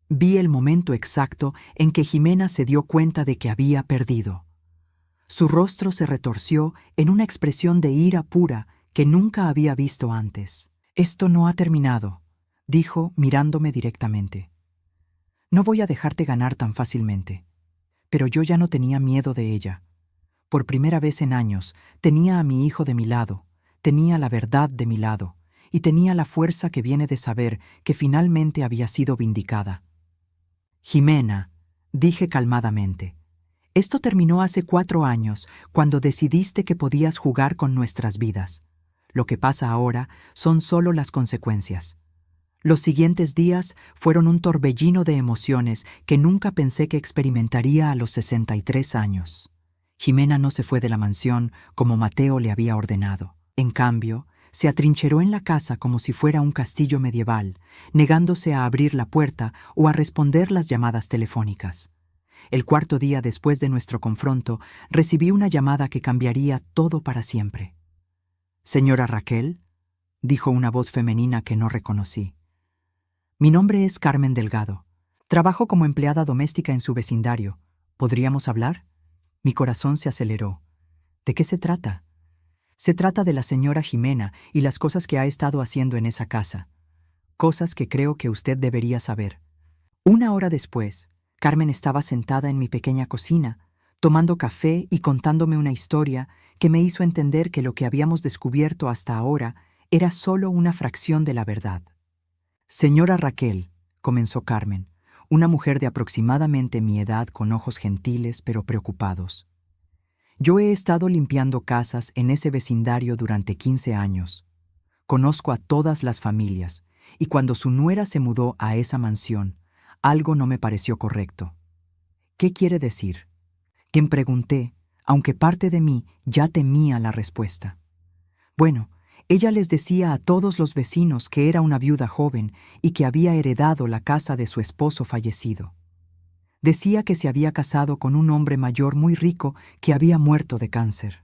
Vi el momento exacto en que Jimena se dio cuenta de que había perdido. Su rostro se retorció en una expresión de ira pura que nunca había visto antes. Esto no ha terminado, dijo mirándome directamente. No voy a dejarte ganar tan fácilmente. Pero yo ya no tenía miedo de ella. Por primera vez en años, tenía a mi hijo de mi lado, tenía la verdad de mi lado, y tenía la fuerza que viene de saber que finalmente había sido vindicada. Jimena, dije calmadamente, esto terminó hace 4 años, cuando decidiste que podías jugar con nuestras vidas. Lo que pasa ahora son solo las consecuencias. Los siguientes días fueron un torbellino de emociones que nunca pensé que experimentaría a los 63 años. Jimena no se fue de la mansión como Mateo le había ordenado. En cambio, se atrincheró en la casa como si fuera un castillo medieval, negándose a abrir la puerta o a responder las llamadas telefónicas. El 4.º día después de nuestro confronto, recibí una llamada que cambiaría todo para siempre. «Señora Raquel», dijo una voz femenina que no reconocí. «Mi nombre es Carmen Delgado. Trabajo como empleada doméstica en su vecindario. ¿Podríamos hablar?» Mi corazón se aceleró. ¿De qué se trata? Se trata de la señora Jimena y las cosas que ha estado haciendo en esa casa. Cosas que creo que usted debería saber. 1 hora después, Carmen estaba sentada en mi pequeña cocina, tomando café y contándome una historia que me hizo entender que lo que habíamos descubierto hasta ahora era solo una fracción de la verdad. «Señora Raquel», comenzó Carmen, una mujer de aproximadamente mi edad con ojos gentiles pero preocupados. «Yo he estado limpiando casas en ese vecindario durante 15 años. Conozco a todas las familias, y cuando su nuera se mudó a esa mansión, algo no me pareció correcto». «¿Qué quiere decir?», quien pregunté, aunque parte de mí ya temía la respuesta. Bueno, ella les decía a todos los vecinos que era una viuda joven y que había heredado la casa de su esposo fallecido. Decía que se había casado con un hombre mayor muy rico que había muerto de cáncer.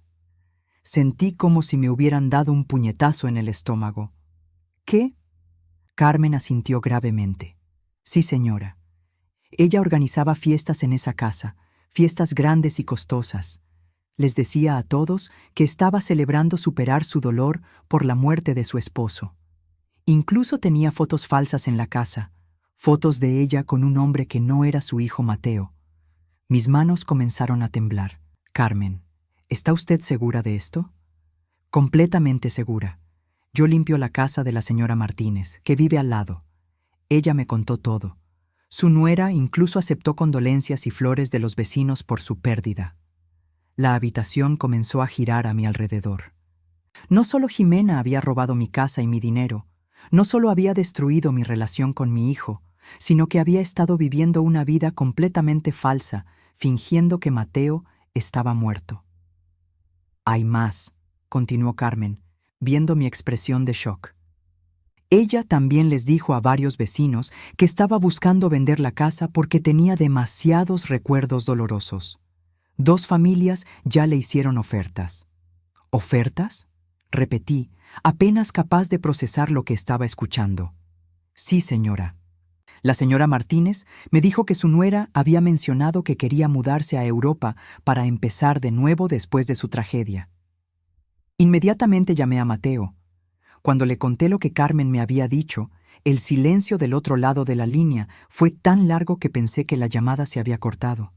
Sentí como si me hubieran dado un puñetazo en el estómago. «¿Qué?», Carmen asintió gravemente. «Sí, señora. Ella organizaba fiestas en esa casa, fiestas grandes y costosas. Les decía a todos que estaba celebrando superar su dolor por la muerte de su esposo. Incluso tenía fotos falsas en la casa, fotos de ella con un hombre que no era su hijo Mateo». Mis manos comenzaron a temblar. «Carmen, ¿está usted segura de esto?». «Completamente segura. Yo limpio la casa de la señora Martínez, que vive al lado. Ella me contó todo. Su nuera incluso aceptó condolencias y flores de los vecinos por su pérdida». La habitación comenzó a girar a mi alrededor. No solo Jimena había robado mi casa y mi dinero, no solo había destruido mi relación con mi hijo, sino que había estado viviendo una vida completamente falsa, fingiendo que Mateo estaba muerto. «Hay más», continuó Carmen, viendo mi expresión de shock. «Ella también les dijo a varios vecinos que estaba buscando vender la casa porque tenía demasiados recuerdos dolorosos. 2 familias ya le hicieron ofertas». «¿Ofertas?», repetí, apenas capaz de procesar lo que estaba escuchando. «Sí, señora. La señora Martínez me dijo que su nuera había mencionado que quería mudarse a Europa para empezar de nuevo después de su tragedia. Inmediatamente llamé a Mateo. Cuando le conté lo que Carmen me había dicho, el silencio del otro lado de la línea fue tan largo que pensé que la llamada se había cortado.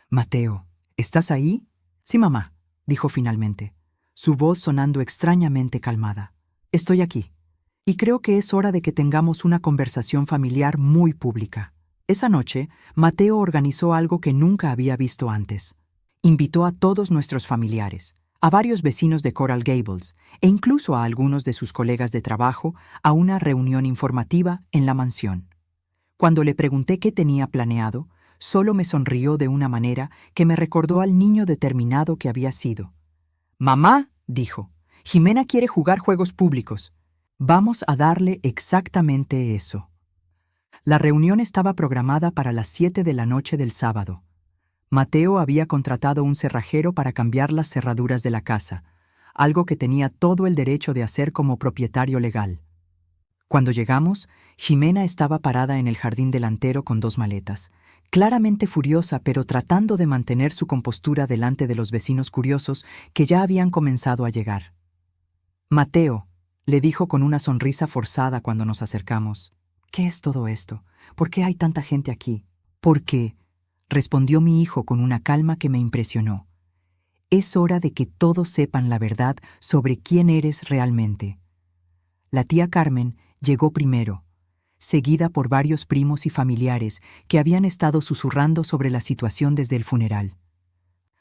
«Mateo, ¿estás ahí?». «Sí, mamá», dijo finalmente, su voz sonando extrañamente calmada. «Estoy aquí. Y creo que es hora de que tengamos una conversación familiar muy pública». Esa noche, Mateo organizó algo que nunca había visto antes. Invitó a todos nuestros familiares, a varios vecinos de Coral Gables e incluso a algunos de sus colegas de trabajo a una reunión informativa en la mansión. Cuando le pregunté qué tenía planeado, solo me sonrió de una manera que me recordó al niño determinado que había sido. «Mamá», dijo, «Jimena quiere jugar juegos públicos. Vamos a darle exactamente eso». La reunión estaba programada para las 7 de la noche del sábado. Mateo había contratado un cerrajero para cambiar las cerraduras de la casa, algo que tenía todo el derecho de hacer como propietario legal. Cuando llegamos, Jimena estaba parada en el jardín delantero con 2 maletas, claramente furiosa pero tratando de mantener su compostura delante de los vecinos curiosos que ya habían comenzado a llegar. «Mateo», le dijo con una sonrisa forzada cuando nos acercamos, «¿qué es todo esto? ¿Por qué hay tanta gente aquí?» «Porque», respondió mi hijo con una calma que me impresionó, «es hora de que todos sepan la verdad sobre quién eres realmente». La tía Carmen llegó primero, seguida por varios primos y familiares que habían estado susurrando sobre la situación desde el funeral.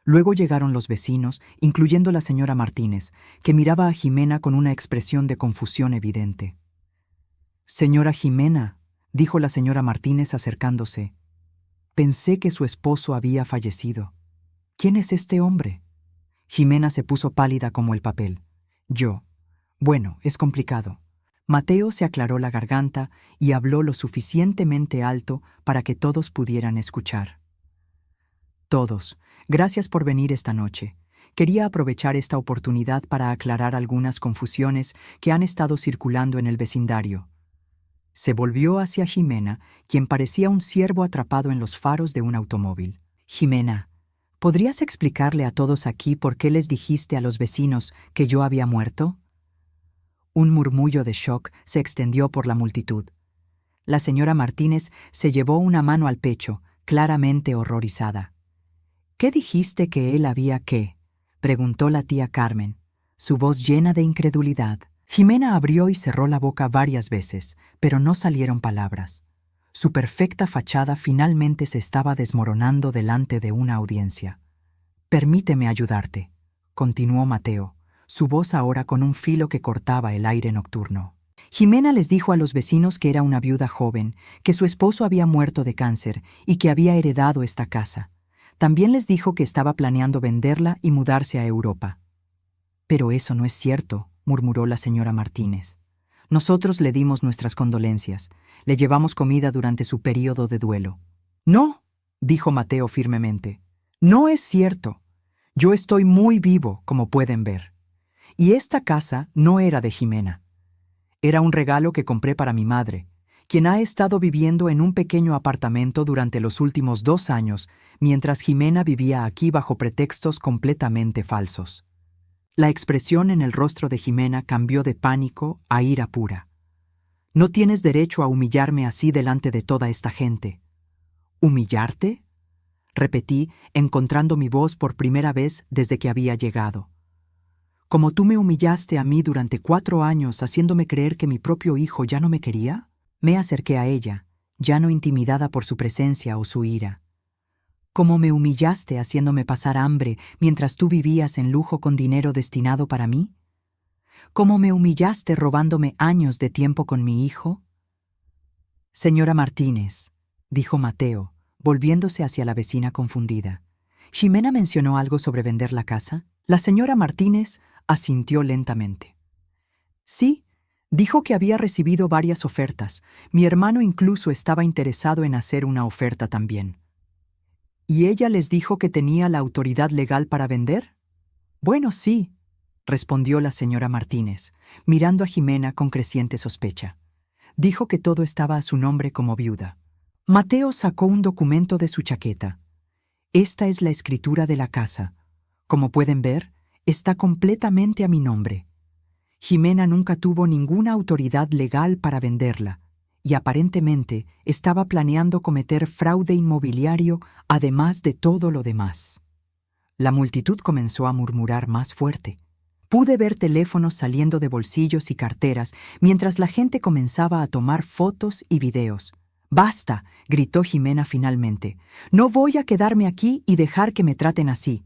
Luego llegaron los vecinos, incluyendo la señora Martínez, que miraba a Jimena con una expresión de confusión evidente. «Señora Jimena», dijo la señora Martínez acercándose, «pensé que su esposo había fallecido. ¿Quién es este hombre?» Jimena se puso pálida como el papel. Bueno, es complicado. Mateo se aclaró la garganta y habló lo suficientemente alto para que todos pudieran escuchar. «Todos, gracias por venir esta noche. Quería aprovechar esta oportunidad para aclarar algunas confusiones que han estado circulando en el vecindario». Se volvió hacia Jimena, quien parecía un ciervo atrapado en los faros de un automóvil. «Jimena, ¿podrías explicarle a todos aquí por qué les dijiste a los vecinos que yo había muerto?» Un murmullo de shock se extendió por la multitud. La señora Martínez se llevó una mano al pecho, claramente horrorizada. «¿Qué dijiste que él había qué?», preguntó la tía Carmen, su voz llena de incredulidad. Jimena abrió y cerró la boca varias veces, pero no salieron palabras. Su perfecta fachada finalmente se estaba desmoronando delante de una audiencia. «Permíteme ayudarte», continuó Mateo, su voz ahora con un filo que cortaba el aire nocturno. Jimena les dijo a los vecinos que era una viuda joven, que su esposo había muerto de cáncer y que había heredado esta casa. También les dijo que estaba planeando venderla y mudarse a Europa. «Pero eso no es cierto», murmuró la señora Martínez. «Nosotros le dimos nuestras condolencias, le llevamos comida durante su período de duelo». «No», dijo Mateo firmemente, «no es cierto. Yo estoy muy vivo, como pueden ver. Y esta casa no era de Jimena. Era un regalo que compré para mi madre, quien ha estado viviendo en un pequeño apartamento durante los últimos 2 años, mientras Jimena vivía aquí bajo pretextos completamente falsos». La expresión en el rostro de Jimena cambió de pánico a ira pura. «No tienes derecho a humillarme así delante de toda esta gente». «¿Humillarte?», repetí, encontrando mi voz por primera vez desde que había llegado. «¿Como tú me humillaste a mí durante 4 años haciéndome creer que mi propio hijo ya no me quería?» Me acerqué a ella, ya no intimidada por su presencia o su ira. «¿Cómo me humillaste haciéndome pasar hambre mientras tú vivías en lujo con dinero destinado para mí? ¿Cómo me humillaste robándome años de tiempo con mi hijo?» «Señora Martínez», dijo Mateo, volviéndose hacia la vecina confundida, «¿Jimena mencionó algo sobre vender la casa?» La señora Martínez asintió lentamente. «Sí, dijo que había recibido varias ofertas. Mi hermano incluso estaba interesado en hacer una oferta también». «¿Y ella les dijo que tenía la autoridad legal para vender?» «Bueno, sí», respondió la señora Martínez, mirando a Jimena con creciente sospecha. «Dijo que todo estaba a su nombre como viuda». Mateo sacó un documento de su chaqueta. «Esta es la escritura de la casa. Como pueden ver, está completamente a mi nombre. Jimena nunca tuvo ninguna autoridad legal para venderla, y aparentemente estaba planeando cometer fraude inmobiliario además de todo lo demás». La multitud comenzó a murmurar más fuerte. Pude ver teléfonos saliendo de bolsillos y carteras mientras la gente comenzaba a tomar fotos y videos. «Basta», gritó Jimena finalmente. «No voy a quedarme aquí y dejar que me traten así».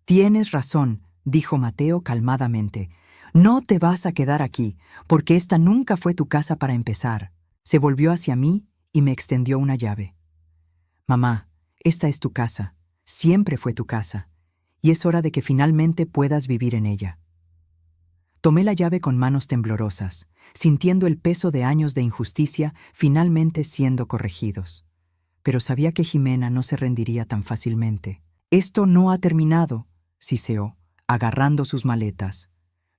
«Tienes razón», dijo Mateo calmadamente. «No te vas a quedar aquí, porque esta nunca fue tu casa para empezar». Se volvió hacia mí y me extendió una llave. Mamá, esta es tu casa, siempre fue tu casa, y es hora de que finalmente puedas vivir en ella. Tomé la llave con manos temblorosas, sintiendo el peso de años de injusticia finalmente siendo corregidos. Pero sabía que Jimena no se rendiría tan fácilmente. «Esto no ha terminado», siseó, agarrando sus maletas.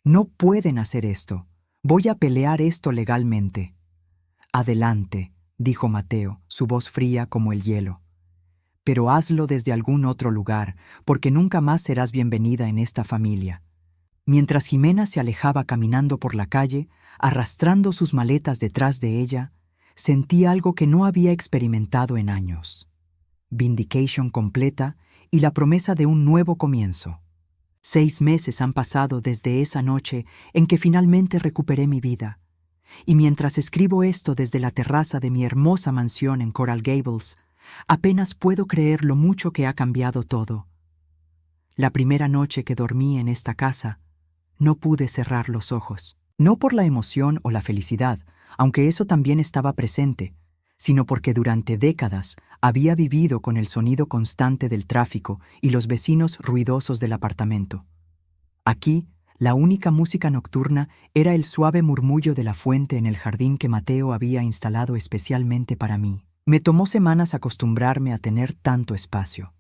«No pueden hacer esto. Voy a pelear esto legalmente». «Adelante», dijo Mateo, su voz fría como el hielo. «Pero hazlo desde algún otro lugar, porque nunca más serás bienvenida en esta familia». Mientras Jimena se alejaba caminando por la calle, arrastrando sus maletas detrás de ella, sentí algo que no había experimentado en años. Vindication completa y la promesa de un nuevo comienzo. 6 meses han pasado desde esa noche en que finalmente recuperé mi vida. Y mientras escribo esto desde la terraza de mi hermosa mansión en Coral Gables, apenas puedo creer lo mucho que ha cambiado todo. La primera noche que dormí en esta casa, no pude cerrar los ojos. No por la emoción o la felicidad, aunque eso también estaba presente, sino porque durante décadas había vivido con el sonido constante del tráfico y los vecinos ruidosos del apartamento. Aquí, la única música nocturna era el suave murmullo de la fuente en el jardín que Mateo había instalado especialmente para mí. Me tomó semanas acostumbrarme a tener tanto espacio.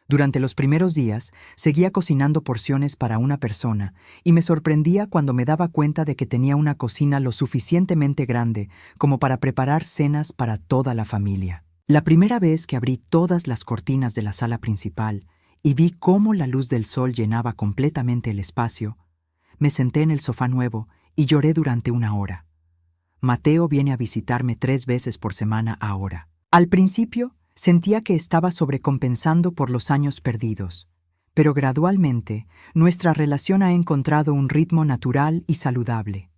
Durante los primeros días, seguía cocinando porciones para una persona y me sorprendía cuando me daba cuenta de que tenía una cocina lo suficientemente grande como para preparar cenas para toda la familia. La primera vez que abrí todas las cortinas de la sala principal y vi cómo la luz del sol llenaba completamente el espacio, me senté en el sofá nuevo y lloré durante 1 hora. Mateo viene a visitarme 3 veces por semana ahora. Al principio, sentía que estaba sobrecompensando por los años perdidos, pero gradualmente nuestra relación ha encontrado un ritmo natural y saludable.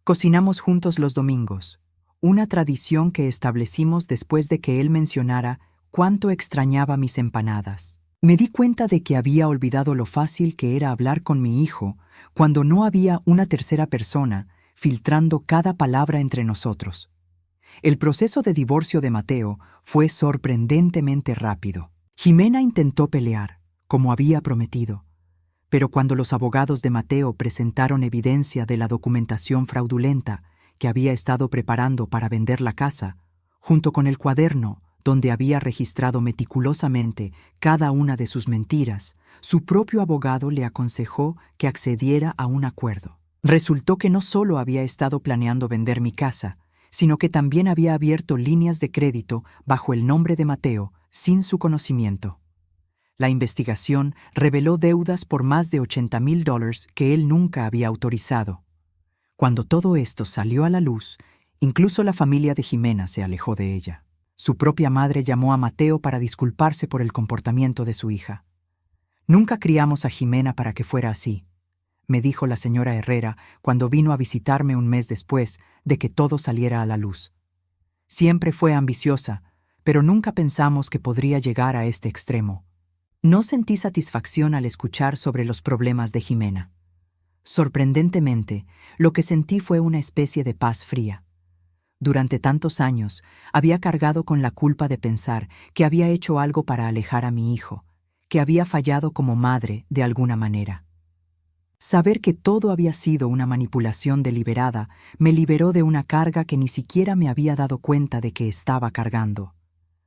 Cocinamos juntos los domingos, una tradición que establecimos después de que él mencionara cuánto extrañaba mis empanadas. Me di cuenta de que había olvidado lo fácil que era hablar con mi hijo cuando no había una tercera persona filtrando cada palabra entre nosotros. El proceso de divorcio de Mateo fue sorprendentemente rápido. Jimena intentó pelear, como había prometido, pero cuando los abogados de Mateo presentaron evidencia de la documentación fraudulenta que había estado preparando para vender la casa, junto con el cuaderno donde había registrado meticulosamente cada una de sus mentiras, su propio abogado le aconsejó que accediera a un acuerdo. Resultó que no solo había estado planeando vender mi casa, sino que también había abierto líneas de crédito bajo el nombre de Mateo, sin su conocimiento. La investigación reveló deudas por más de $80,000 que él nunca había autorizado. Cuando todo esto salió a la luz, incluso la familia de Jimena se alejó de ella. Su propia madre llamó a Mateo para disculparse por el comportamiento de su hija. «Nunca criamos a Jimena para que fuera así», me dijo la señora Herrera cuando vino a visitarme un mes después de que todo saliera a la luz. Siempre fue ambiciosa, pero nunca pensamos que podría llegar a este extremo. No sentí satisfacción al escuchar sobre los problemas de Jimena. Sorprendentemente, lo que sentí fue una especie de paz fría. Durante tantos años, había cargado con la culpa de pensar que había hecho algo para alejar a mi hijo, que había fallado como madre de alguna manera. Saber que todo había sido una manipulación deliberada me liberó de una carga que ni siquiera me había dado cuenta de que estaba cargando.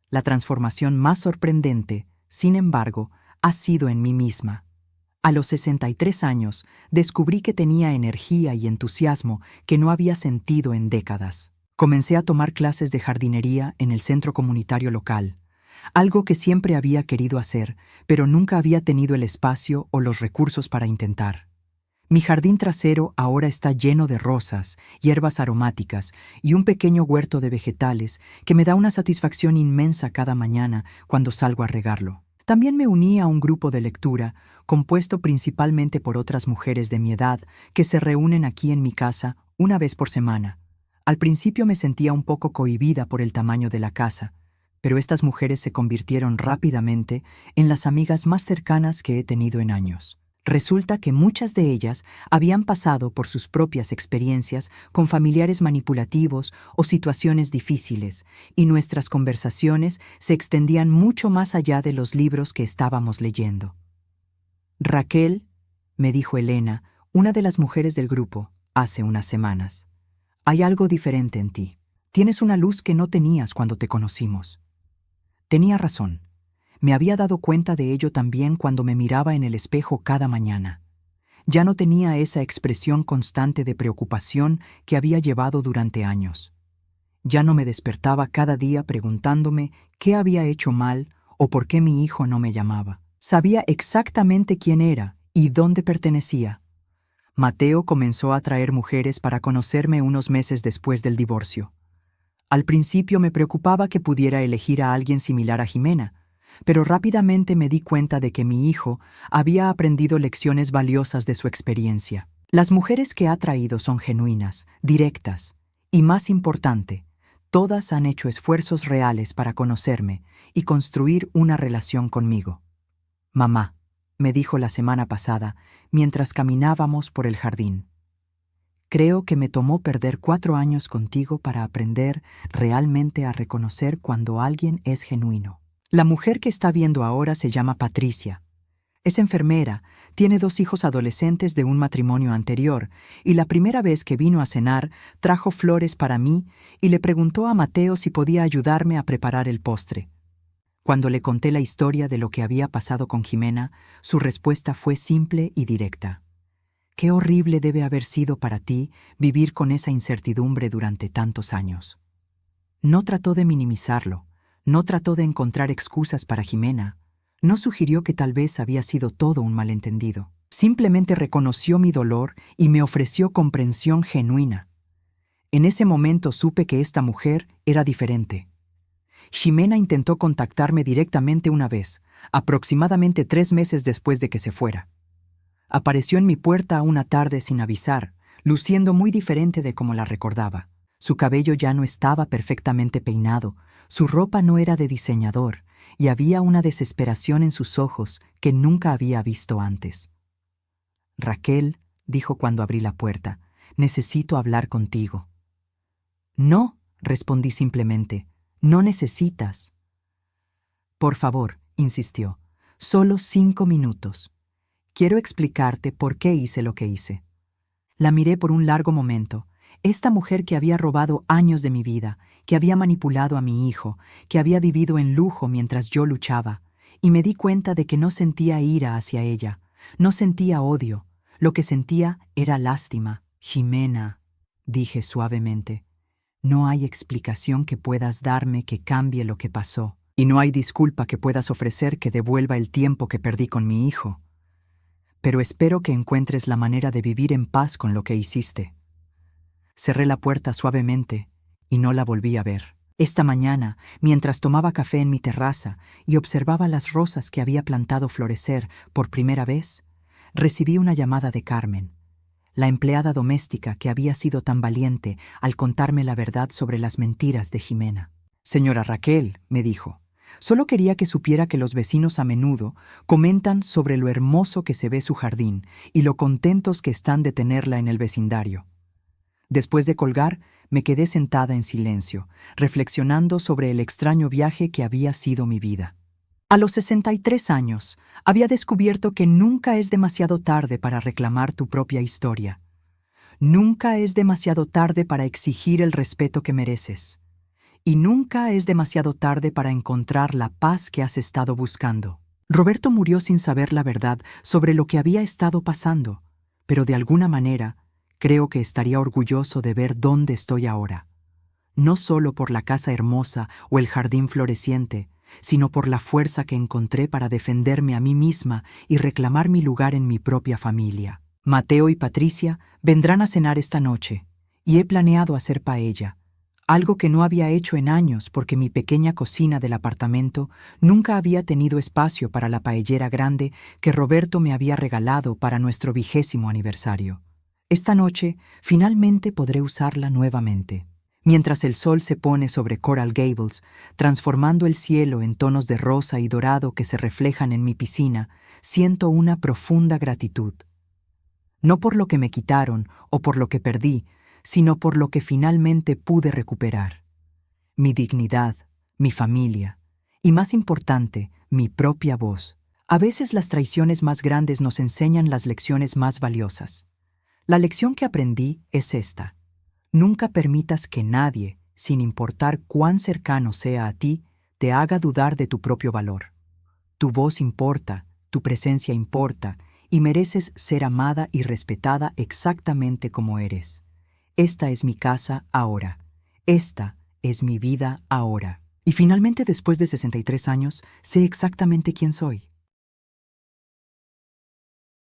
La transformación más sorprendente, sin embargo, ha sido en mí misma. A los 63 años, descubrí que tenía energía y entusiasmo que no había sentido en décadas. Comencé a tomar clases de jardinería en el centro comunitario local, algo que siempre había querido hacer, pero nunca había tenido el espacio o los recursos para intentar. Mi jardín trasero ahora está lleno de rosas, hierbas aromáticas y un pequeño huerto de vegetales que me da una satisfacción inmensa cada mañana cuando salgo a regarlo. También me uní a un grupo de lectura, compuesto principalmente por otras mujeres de mi edad que se reúnen aquí en mi casa 1 vez por semana. Al principio me sentía un poco cohibida por el tamaño de la casa, pero estas mujeres se convirtieron rápidamente en las amigas más cercanas que he tenido en años. Resulta que muchas de ellas habían pasado por sus propias experiencias con familiares manipulativos o situaciones difíciles, y nuestras conversaciones se extendían mucho más allá de los libros que estábamos leyendo. Raquel, me dijo Elena, una de las mujeres del grupo, hace unas semanas. Hay algo diferente en ti. Tienes una luz que no tenías cuando te conocimos. Tenía razón. Me había dado cuenta de ello también cuando me miraba en el espejo cada mañana. Ya no tenía esa expresión constante de preocupación que había llevado durante años. Ya no me despertaba cada día preguntándome qué había hecho mal o por qué mi hijo no me llamaba. Sabía exactamente quién era y dónde pertenecía. Mateo comenzó a traer mujeres para conocerme unos meses después del divorcio. Al principio me preocupaba que pudiera elegir a alguien similar a Jimena, pero rápidamente me di cuenta de que mi hijo había aprendido lecciones valiosas de su experiencia. Las mujeres que ha traído son genuinas, directas, y más importante, todas han hecho esfuerzos reales para conocerme y construir una relación conmigo. Mamá, me dijo la semana pasada, mientras caminábamos por el jardín. Creo que me tomó perder 4 años contigo para aprender realmente a reconocer cuando alguien es genuino. La mujer que está viendo ahora se llama Patricia. Es enfermera, tiene 2 hijos adolescentes de un matrimonio anterior, y la primera vez que vino a cenar trajo flores para mí y le preguntó a Mateo si podía ayudarme a preparar el postre. Cuando le conté la historia de lo que había pasado con Jimena, su respuesta fue simple y directa. Qué horrible debe haber sido para ti vivir con esa incertidumbre durante tantos años. No trató de minimizarlo, no trató de encontrar excusas para Jimena, no sugirió que tal vez había sido todo un malentendido. Simplemente reconoció mi dolor y me ofreció comprensión genuina. En ese momento supe que esta mujer era diferente. Jimena intentó contactarme directamente una vez, aproximadamente 3 meses después de que se fuera. Apareció en mi puerta una tarde sin avisar, luciendo muy diferente de como la recordaba. Su cabello ya no estaba perfectamente peinado, su ropa no era de diseñador, y había una desesperación en sus ojos que nunca había visto antes. Raquel, dijo cuando abrí la puerta, necesito hablar contigo. No, respondí simplemente, no necesitas. Por favor, insistió, solo 5 minutos. Quiero explicarte por qué hice lo que hice. La miré por un largo momento. Esta mujer que había robado años de mi vida, que había manipulado a mi hijo, que había vivido en lujo mientras yo luchaba, y me di cuenta de que no sentía ira hacia ella, no sentía odio, lo que sentía era lástima. Jimena, dije suavemente, no hay explicación que puedas darme que cambie lo que pasó, y no hay disculpa que puedas ofrecer que devuelva el tiempo que perdí con mi hijo. Pero espero que encuentres la manera de vivir en paz con lo que hiciste. Cerré la puerta suavemente y no la volví a ver. Esta mañana, mientras tomaba café en mi terraza y observaba las rosas que había plantado florecer por primera vez, recibí una llamada de Carmen, la empleada doméstica que había sido tan valiente al contarme la verdad sobre las mentiras de Jimena. Señora Raquel, me dijo, solo quería que supiera que los vecinos a menudo comentan sobre lo hermoso que se ve su jardín y lo contentos que están de tenerla en el vecindario. Después de colgar, me quedé sentada en silencio, reflexionando sobre el extraño viaje que había sido mi vida. A los 63 años, había descubierto que nunca es demasiado tarde para reclamar tu propia historia. Nunca es demasiado tarde para exigir el respeto que mereces. Y nunca es demasiado tarde para encontrar la paz que has estado buscando. Roberto murió sin saber la verdad sobre lo que había estado pasando, pero de alguna manera, creo que estaría orgulloso de ver dónde estoy ahora. No solo por la casa hermosa o el jardín floreciente, sino por la fuerza que encontré para defenderme a mí misma y reclamar mi lugar en mi propia familia. Mateo y Patricia vendrán a cenar esta noche, y he planeado hacer paella, algo que no había hecho en años porque mi pequeña cocina del apartamento nunca había tenido espacio para la paellera grande que Roberto me había regalado para nuestro 20º aniversario. Esta noche, finalmente podré usarla nuevamente. Mientras el sol se pone sobre Coral Gables, transformando el cielo en tonos de rosa y dorado que se reflejan en mi piscina, siento una profunda gratitud. No por lo que me quitaron o por lo que perdí, sino por lo que finalmente pude recuperar. Mi dignidad, mi familia y, más importante, mi propia voz. A veces las traiciones más grandes nos enseñan las lecciones más valiosas. La lección que aprendí es esta. Nunca permitas que nadie, sin importar cuán cercano sea a ti, te haga dudar de tu propio valor. Tu voz importa, tu presencia importa, y mereces ser amada y respetada exactamente como eres. Esta es mi casa ahora. Esta es mi vida ahora. Y finalmente, después de 63 años, sé exactamente quién soy.